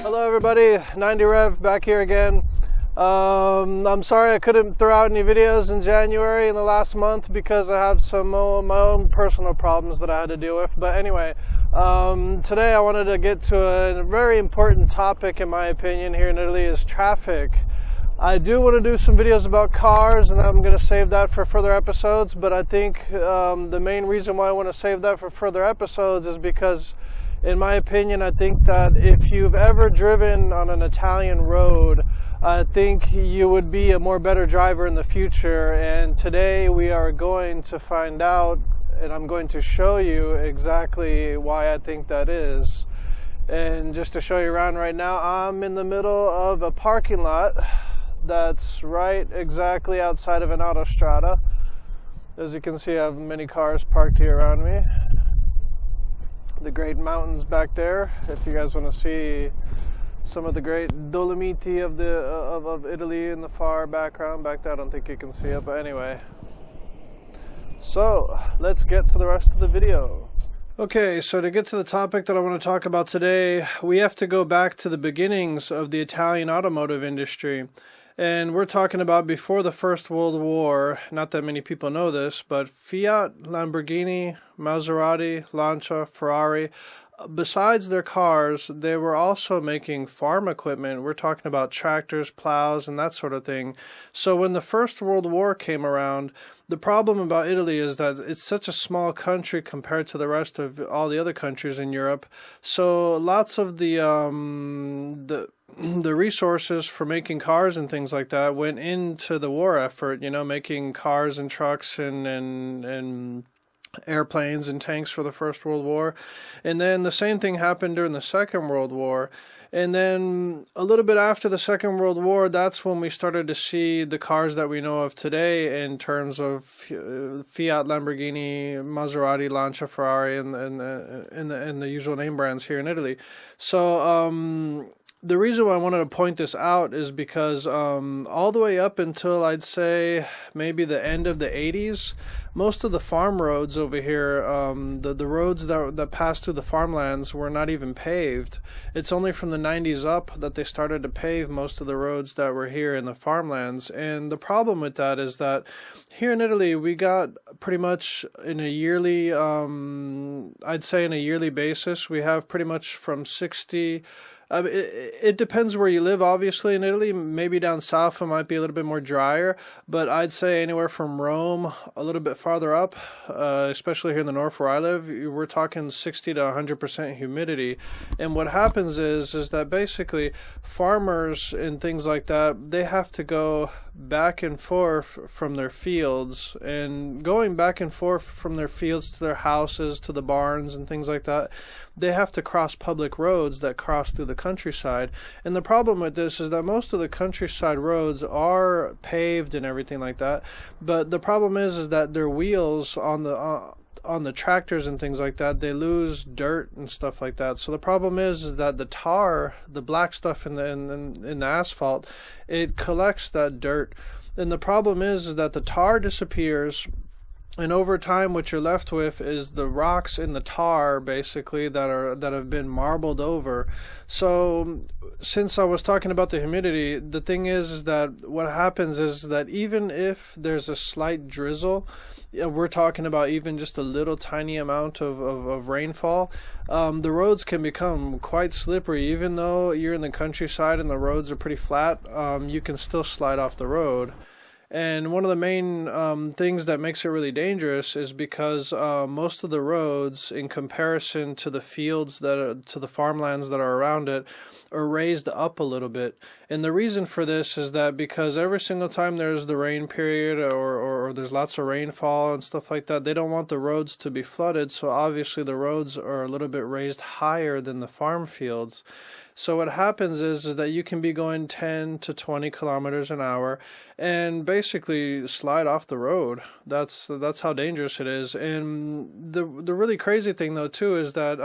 Hello everybody, 90 Rev back here again. I'm sorry I couldn't throw out any videos in January in the last month because I have some my own personal problems that I had to deal with. But anyway, today I wanted to get to a very important topic in my opinion here in Italy is traffic. I do want to do some videos about cars, and I'm going to save that for further episodes, but I think the main reason why I want to save that for further episodes is because, in my opinion, I think that if you've ever driven on an Italian road, I think you would be a more better driver in the future. And today we are going to find out, and I'm going to show you exactly why I think that is. And just to show you around right now, I'm in the middle of a parking lot that's right exactly outside of an autostrada. As you can see, I have many cars parked here around me. The great mountains back there, if you guys want to see some of the great Dolomiti of Italy in the far background back there. I don't think you can see it, but anyway. So let's get to the rest of the video. Okay, so to get to the topic that I want to talk about today, we have to go back to the beginnings of the Italian automotive industry. And we're talking about before the First World War. Not that many people know this, but Fiat, Lamborghini, Maserati, Lancia, Ferrari, besides their cars, they were also making farm equipment. We're talking about tractors, plows, and that sort of thing. So when the First World War came around, the problem about Italy is that it's such a small country compared to the rest of all the other countries in Europe. So lots of the resources for making cars and things like that went into the war effort, making cars and trucks and airplanes and tanks for the First World War. And then the same thing happened during the Second World War. And then a little bit after the Second World War, that's when we started to see the cars that we know of today in terms of Fiat, Lamborghini, Maserati, Lancia, Ferrari, and the usual name brands here in Italy. So the reason why I wanted to point this out is because all the way up until I'd say maybe the end of the 80s, most of the farm roads over here, the roads that passed through the farmlands were not even paved. It's only from the 90s up that they started to pave most of the roads that were here in the farmlands. And the problem with that is that here in Italy, we got pretty much in a yearly, I'd say in a yearly basis, we have pretty much from 60. It depends where you live, obviously, in Italy. Maybe down south it might be a little bit more drier, but I'd say anywhere from Rome, a little bit farther up, especially here in the north where I live, we're talking 60 to 100% humidity. And what happens is that basically farmers and things like that, they have to go back and forth from their fields, and going back and forth from their fields to their houses, to the barns and things like that, they have to cross public roads that cross through the countryside. And the problem with this is that most of the countryside roads are paved and everything like that, but the problem is that their wheels on the tractors and things like that, they lose dirt and stuff like that. So the problem is that the tar, the black stuff in the asphalt, it collects that dirt. And the problem is that the tar disappears, and over time what you're left with is the rocks in the tar basically that have been marbled over. So since I was talking about the humidity, the thing is that what happens is that even if there's a slight drizzle, we're talking about even just a little tiny amount of rainfall, the roads can become quite slippery. Even though you're in the countryside and the roads are pretty flat, you can still slide off the road. And one of the main things that makes it really dangerous is because most of the roads, in comparison to the fields to the farmlands that are around it, are raised up a little bit. And the reason for this is that because every single time there's the rain period or there's lots of rainfall and stuff like that, they don't want the roads to be flooded. So obviously the roads are a little bit raised higher than the farm fields. So what happens is that you can be going 10 to 20 kilometers an hour and basically slide off the road. That's how dangerous it is. And the really crazy thing though too is that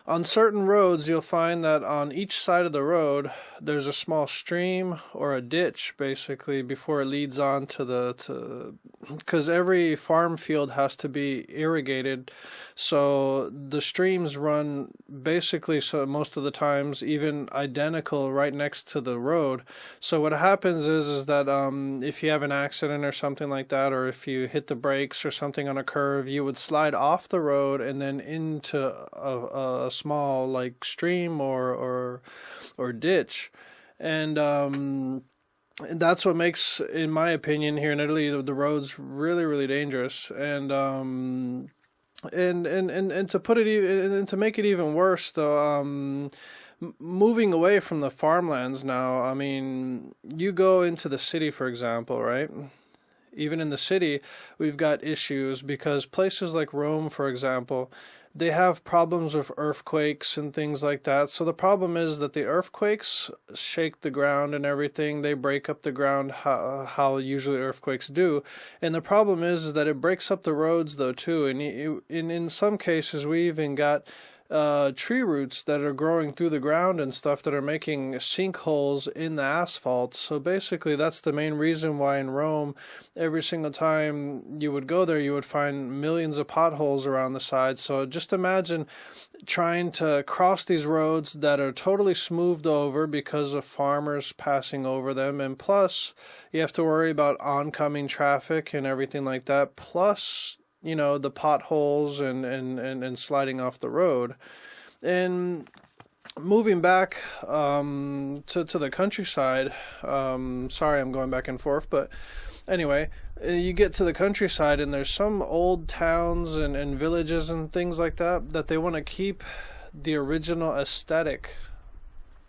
On certain roads, you'll find that on each side of the road, there's a small stream or a ditch, basically, before it leads on because every farm field has to be irrigated. So the streams run basically, so most of the times, even identical right next to the road. So what happens is that if you have an accident or something like that, or if you hit the brakes or something on a curve, you would slide off the road and then into a small like stream or ditch, and that's what makes, in my opinion, here in Italy, the roads really, really dangerous. And to put it and to make it even worse, though, moving away from the farmlands now, I mean, you go into the city, for example, right? Even in the city, we've got issues because places like Rome, for example, they have problems with earthquakes and things like that. So the problem is that the earthquakes shake the ground and everything. They break up the ground how usually earthquakes do. And the problem is that it breaks up the roads, though, too. And in some cases, we even got tree roots that are growing through the ground and stuff that are making sinkholes in the asphalt. So basically, that's the main reason why in Rome, every single time you would go there, you would find millions of potholes around the side. So just imagine trying to cross these roads that are totally smoothed over because of farmers passing over them. And plus, you have to worry about oncoming traffic and everything like that. Plus, the potholes and sliding off the road. And moving back to the countryside, sorry I'm going back and forth, but anyway, you get to the countryside and there's some old towns and villages and things like that they want to keep the original aesthetic.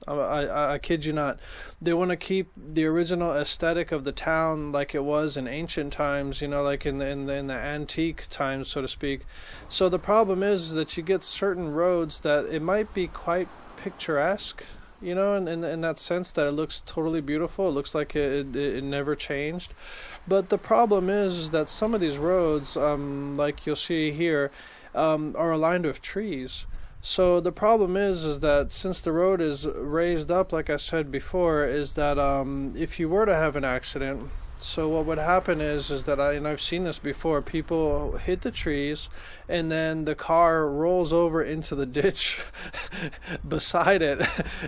I kid you not. They want to keep the original aesthetic of the town like it was in ancient times, like in the antique times, so to speak. So the problem is that you get certain roads that it might be quite picturesque, in that sense that it looks totally beautiful. It looks like it never changed. But the problem is that some of these roads, like you'll see here, are aligned with trees. So the problem is that since the road is raised up, like I said before, is that if you were to have an accident, so what would happen is that I've seen this before, people hit the trees and then the car rolls over into the ditch beside it.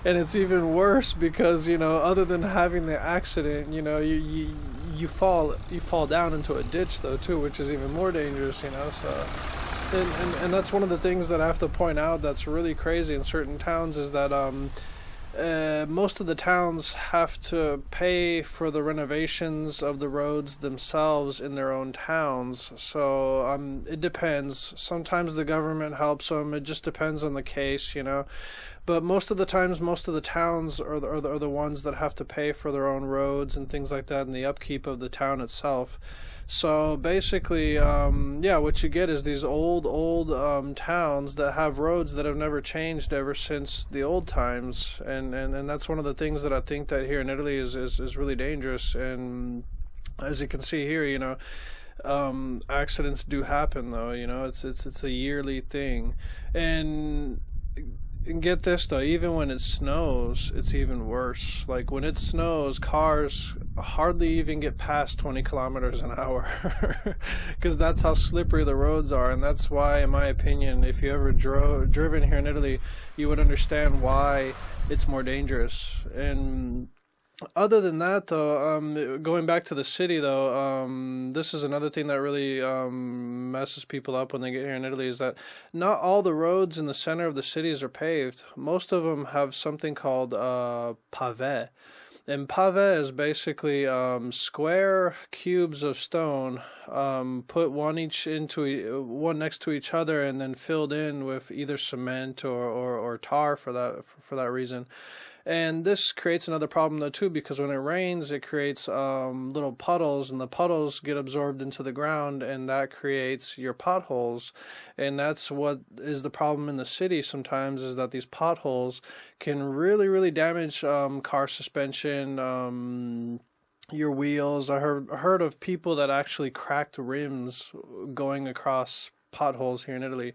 And it's even worse because, other than having the accident, you fall down into a ditch though too, which is even more dangerous, so. And that's one of the things that I have to point out that's really crazy in certain towns is that most of the towns have to pay for the renovations of the roads themselves in their own towns. So it depends. Sometimes the government helps them. It just depends on the case, But most of the times, most of the towns are the ones that have to pay for their own roads and things like that and the upkeep of the town itself. So basically, what you get is these old towns that have roads that have never changed ever since the old times, and that's one of the things that I think that here in Italy is really dangerous. And as you can see here, accidents do happen though. It's a yearly thing, and get this though, even when it snows, it's even worse. Like when it snows, cars hardly even get past 20 kilometers an hour because that's how slippery the roads are. And that's why, in my opinion, if you ever driven here in Italy, you would understand why it's more dangerous. And other than that, though, going back to the city, though, this is another thing that really messes people up when they get here in Italy, is that not all the roads in the center of the cities are paved. Most of them have something called pave. And pave is basically square cubes of stone, put one next to each other, and then filled in with either cement or tar for that reason. And this creates another problem though too, because when it rains, it creates little puddles, and the puddles get absorbed into the ground, and that creates your potholes. And that's what is the problem in the city sometimes, is that these potholes can really, really damage car suspension, your wheels. I heard of people that actually cracked rims going across potholes here in Italy.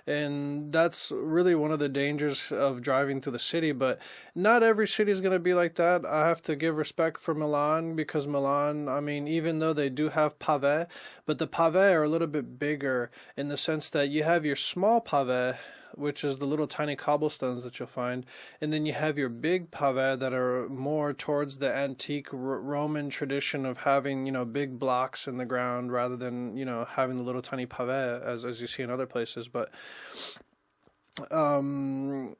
And that's really one of the dangers of driving through the city. But not every city is going to be like that. I have to give respect for Milan, because Milan, I mean, even though they do have pave, but the pave are a little bit bigger in the sense that you have your small pave, which is the little tiny cobblestones that you'll find, and then you have your big pave that are more towards the antique Roman tradition of having, big blocks in the ground rather than, having the little tiny pave as you see in other places. But moving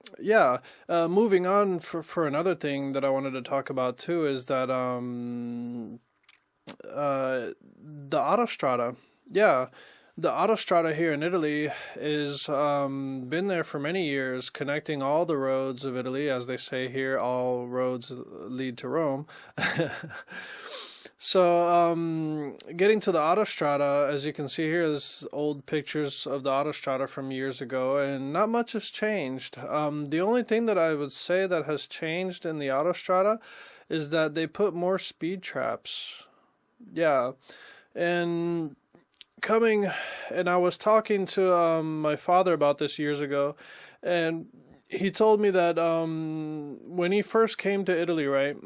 on for another thing that I wanted to talk about too is that the autostrada. Yeah. The autostrada here in Italy is been there for many years, connecting all the roads of Italy. As they say here, all roads lead to Rome. So getting to the autostrada, as you can see here, there's old pictures of the autostrada from years ago, and not much has changed. The only thing that I would say that has changed in the autostrada is that they put more speed traps. Yeah. And I was talking to my father about this years ago, and he told me that when he first came to Italy, right,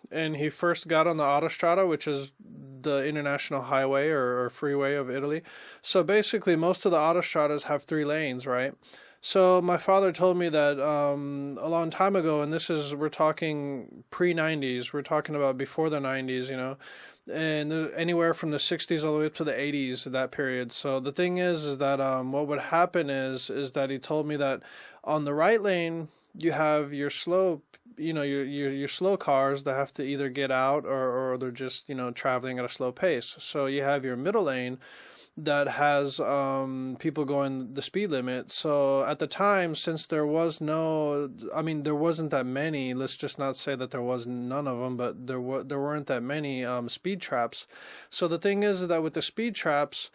and he first got on the autostrada, which is the international highway or freeway of Italy. So basically, most of the autostradas have 3 lanes, right? So my father told me that a long time ago, and we're talking pre-90s, we're talking about before the 90s, and anywhere from the 60s all the way up to the 80s, that period. So the thing is that what would happen is that he told me that on the right lane you have your slow, your slow cars that have to either get out or they're just traveling at a slow pace. So you have your middle lane that has people going the speed limit. So at the time, since there wasn't that many, let's just not say that there was none of them, but there weren't that many speed traps. So the thing is that with the speed traps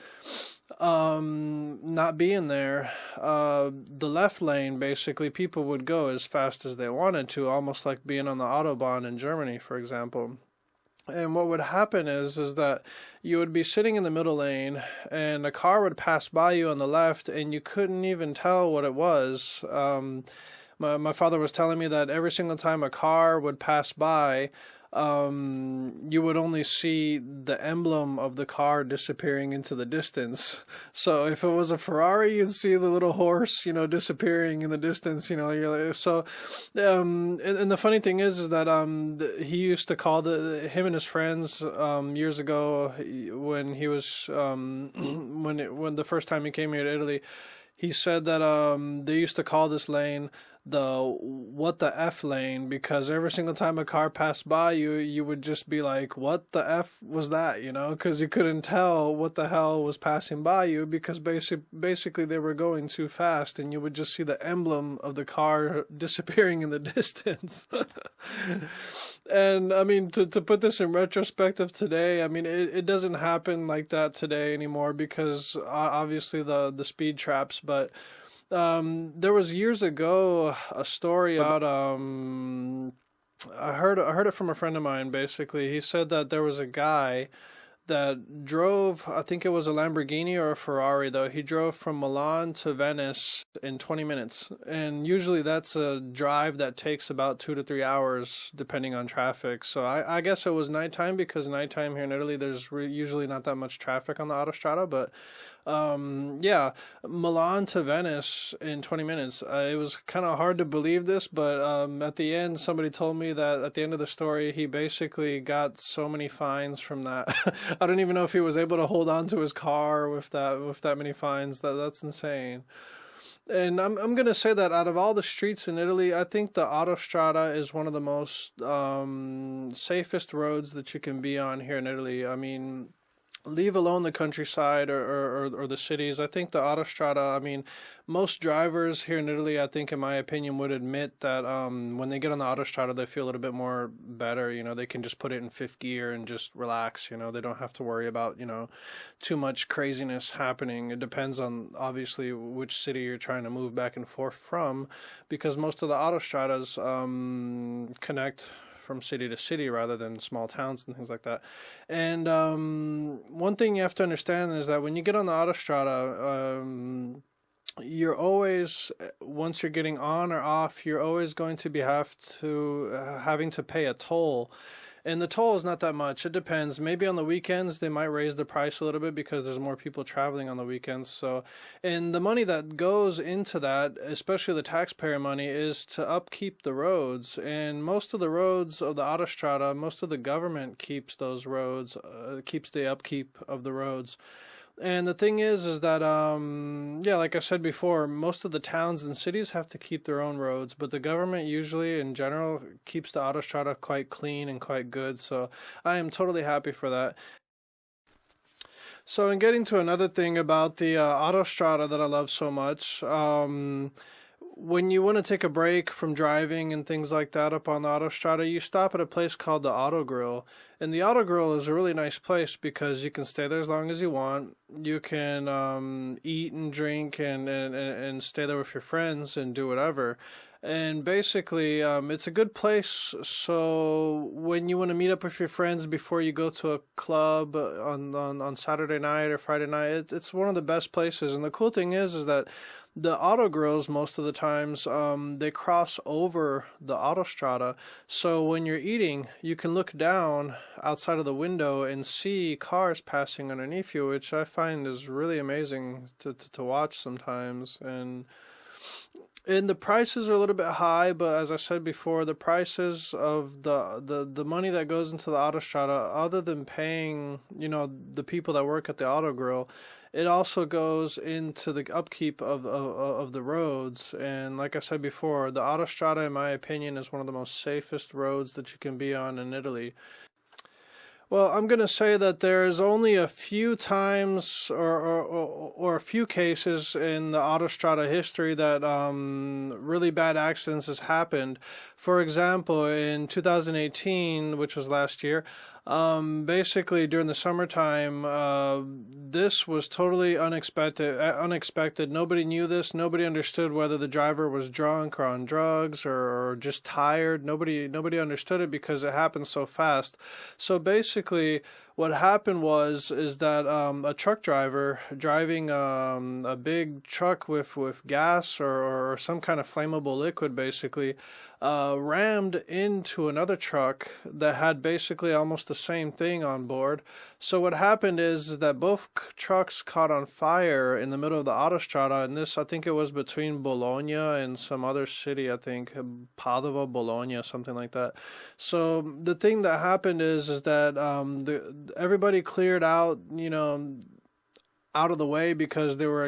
not being there, the left lane, basically people would go as fast as they wanted to, almost like being on the Autobahn in Germany, for example. And what would happen is that you would be sitting in the middle lane and a car would pass by you on the left and you couldn't even tell what it was. My father was telling me that every single time a car would pass by, you would only see the emblem of the car disappearing into the distance. So if it was a Ferrari, you'd see the little horse, disappearing in the distance, so, and the funny thing is that, he used to call him and his friends, years ago when he was, when the first time he came here to Italy, he said that, they used to call this lane the what the F lane, because every single time a car passed by you would just be like, what the F was that, because you couldn't tell what the hell was passing by you, because basically they were going too fast and you would just see the emblem of the car disappearing in the distance. And I mean, to put this in retrospective today, I mean, it doesn't happen like that today anymore, because obviously the speed traps, but there was years ago a story about I heard it from a friend of mine. Basically, he said that there was a guy that drove, I think it was a Lamborghini or a Ferrari though. He drove from Milan to Venice in 20 minutes. And usually that's a drive that takes about 2 to 3 hours depending on traffic. So I guess it was nighttime, because nighttime here in Italy there's usually not that much traffic on the autostrada, but Milan to Venice in 20 minutes. It was kind of hard to believe this, but at the end, somebody told me that at the end of the story, he basically got so many fines from that. I don't even know if he was able to hold on to his car with that many fines. That's insane. And I'm gonna say that out of all the streets in Italy, I think the autostrada is one of the most safest roads that you can be on here in Italy. I mean, leave alone the countryside or the cities. I think the autostrada, I mean, most drivers here in Italy, I think, in my opinion, would admit that when they get on the autostrada, they feel a little bit more better. They can just put it in fifth gear and just relax. They don't have to worry about, too much craziness happening. It depends on, obviously, which city you're trying to move back and forth from, because most of the autostradas connect from city to city rather than small towns and things like that. And one thing you have to understand is that when you get on the autostrada, you're always, once you're getting on or off, you're always going to be having to pay a toll. And the toll is not that much. It depends. Maybe on the weekends they might raise the price a little bit because there's more people traveling on the weekends. So, and the money that goes into that, especially the taxpayer money, is to upkeep the roads. And most of the roads of the autostrada, most of the government keeps those roads, keeps the upkeep of the roads. And the thing is that, yeah, like I said before, most of the towns and cities have to keep their own roads, but the government usually, in general, keeps the autostrada quite clean and quite good. So I am totally happy for that. So, in getting to another thing about the autostrada that I love so much, when you want to take a break from driving and things like that up on the autostrada, you stop at a place called the Auto Grill. And the Auto Grill is a really nice place because you can stay there as long as you want. You can eat and drink and stay there with your friends and do whatever. And basically, it's a good place. So when you want to meet up with your friends before you go to a club on Saturday night or Friday night, it's one of the best places. And the cool thing is that the auto grills, most of the times, they cross over the autostrada. So when you're eating, you can look down outside of the window and see cars passing underneath you, which I find is really amazing to watch sometimes. And the prices are a little bit high, but as I said before, the prices of the money that goes into the autostrada, other than paying, the people that work at the auto grill, it also goes into the upkeep of the roads. And like I said before, the autostrada, in my opinion, is one of the most safest roads that you can be on in Italy. Well, I'm going to say that there's only a few times or a few cases in the autostrada history that really bad accidents has happened. For example, in 2018, which was last year, basically during the summertime, this was totally unexpected. Nobody knew this. Nobody understood whether the driver was drunk or on drugs or just tired. Nobody understood it because it happened so fast. So basically, what happened is that a truck driver driving a big truck with gas or some kind of flammable liquid basically rammed into another truck that had basically almost the same thing on board. So what happened is that both trucks caught on fire in the middle of the autostrada, and this, I think it was between Bologna and some other city, I think Padova, Bologna, something like that. So the thing that happened is that everybody cleared out, out of the way because they were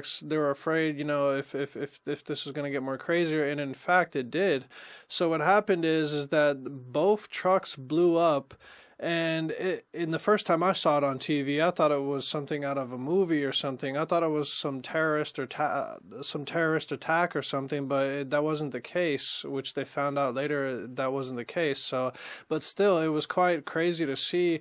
afraid, if this was going to get more crazier, and in fact it did. So what happened is that both trucks blew up. And in the first time I saw it on TV, I thought it was something out of a movie or something. I thought it was some terrorist attack or something, but that wasn't the case, which they found out later that wasn't the case. So, but still, it was quite crazy to see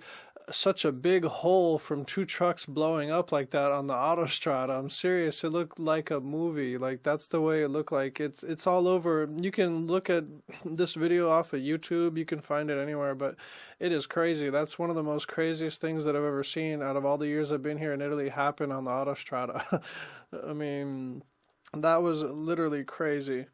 such a big hole from two trucks blowing up like that on the autostrada. I'm serious. It looked like a movie. Like, that's the way it looked like. It's all over. You can look at this video off of YouTube. You can find it anywhere, but it is crazy. That's one of the most craziest things that I've ever seen out of all the years I've been here in Italy happen on the autostrada. I mean, that was literally crazy.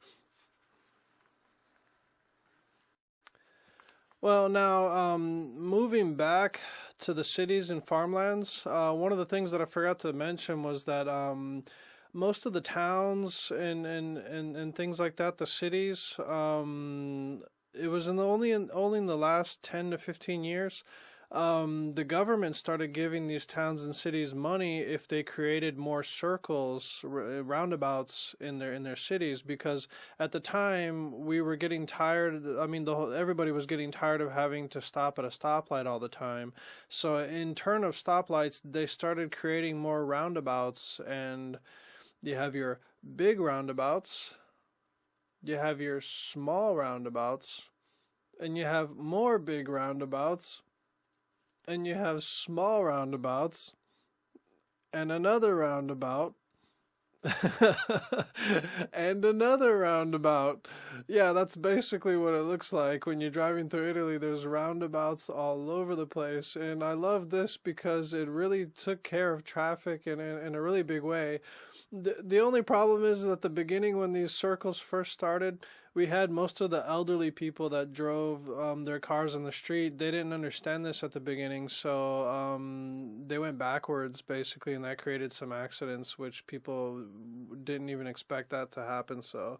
Well, now, moving back to the cities and farmlands, one of the things that I forgot to mention was that most of the towns and things like that, the cities, it was only in the last 10 to 15 years, the government started giving these towns and cities money if they created more circles, roundabouts in their cities, because at the time we were getting tired. I mean, everybody was getting tired of having to stop at a stoplight all the time. So in turn of stoplights, they started creating more roundabouts, and you have your big roundabouts, you have your small roundabouts, and you have more big roundabouts, and you have small roundabouts, and another roundabout, And another roundabout. Yeah, that's basically what it looks like when you're driving through Italy. There's roundabouts all over the place. And I love this because it really took care of traffic in a really big way. The only problem is that at the beginning, when these circles first started, we had most of the elderly people that drove their cars in the street. They didn't understand this at the beginning, so they went backwards basically, and that created some accidents, which people didn't even expect that to happen. So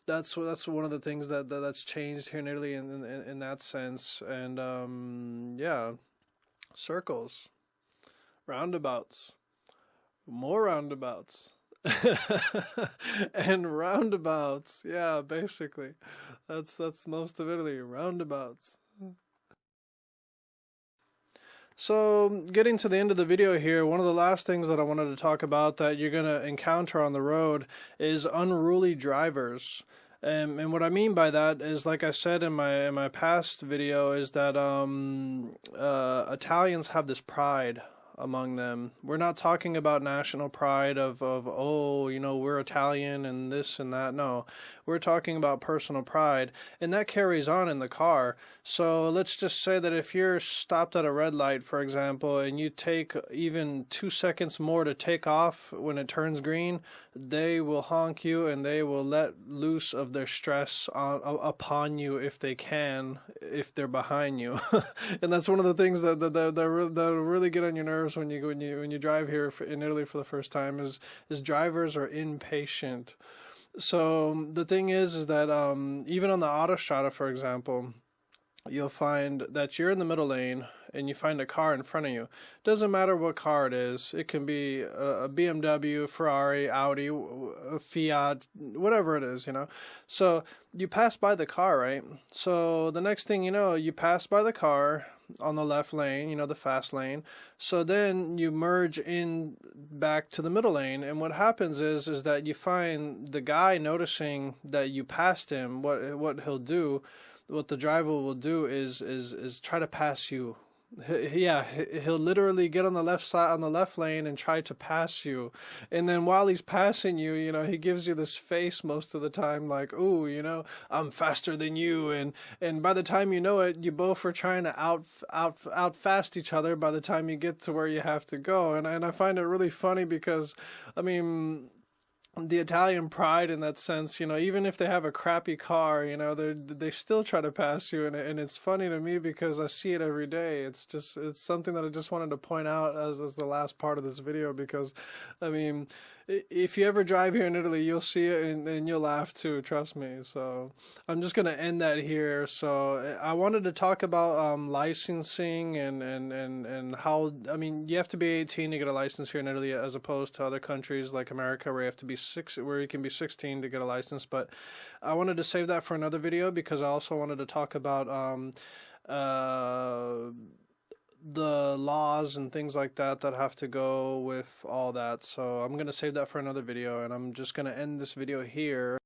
that's one of the things that's changed here in Italy in that sense. And yeah, circles, roundabouts, more roundabouts. And roundabouts, yeah, basically that's most of Italy, roundabouts. So getting to the end of the video here, one of the last things that I wanted to talk about that you're going to encounter on the road is unruly drivers. And what I mean by that is, like I said in my past video, is that Italians have this pride among them. We're not talking about national pride of oh, you know, we're Italian and this and that. No, we're talking about personal pride, and that carries on in the car. So let's just say that if you're stopped at a red light, for example, and you take even 2 seconds more to take off when it turns green, they will honk you and they will let loose of their stress upon you if they can, if they're behind you. And that's one of the things that really get on your nerves when you drive here in Italy for the first time is drivers are impatient. So the thing is that even on the autostrada, for example, you'll find that you're in the middle lane and you find a car in front of you. Doesn't matter what car it is. It can be a BMW, Ferrari, Audi, a Fiat, whatever it is, you know. So you pass by the car, right? So the next thing you know, you pass by the car on the left lane, you know, the fast lane. So then you merge in back to the middle lane, and what happens is that you find the guy noticing that you passed him. What he'll do, what the driver will do is try to pass you. Yeah, he'll literally get on the left side, on the left lane, and try to pass you. And then while he's passing you, you know, he gives you this face most of the time, like, "Ooh, you know, I'm faster than you." And by the time you know it, you both are trying to out fast each other by the time you get to where you have to go. And I find it really funny because, I mean, the Italian pride in that sense, you know, even if they have a crappy car, you know, they still try to pass you, and it's funny to me because I see it every day. It's something that I just wanted to point out as the last part of this video, because I mean, if you ever drive here in Italy, you'll see it and you'll laugh too, trust me. So I'm just gonna end that here. So I wanted to talk about licensing and how, I mean, you have to be 18 to get a license here in Italy, as opposed to other countries like America where you have to be where you can be 16 to get a license. But I wanted to save that for another video because I also wanted to talk about the laws and things like that have to go with all that. So I'm going to save that for another video, and I'm just going to end this video here.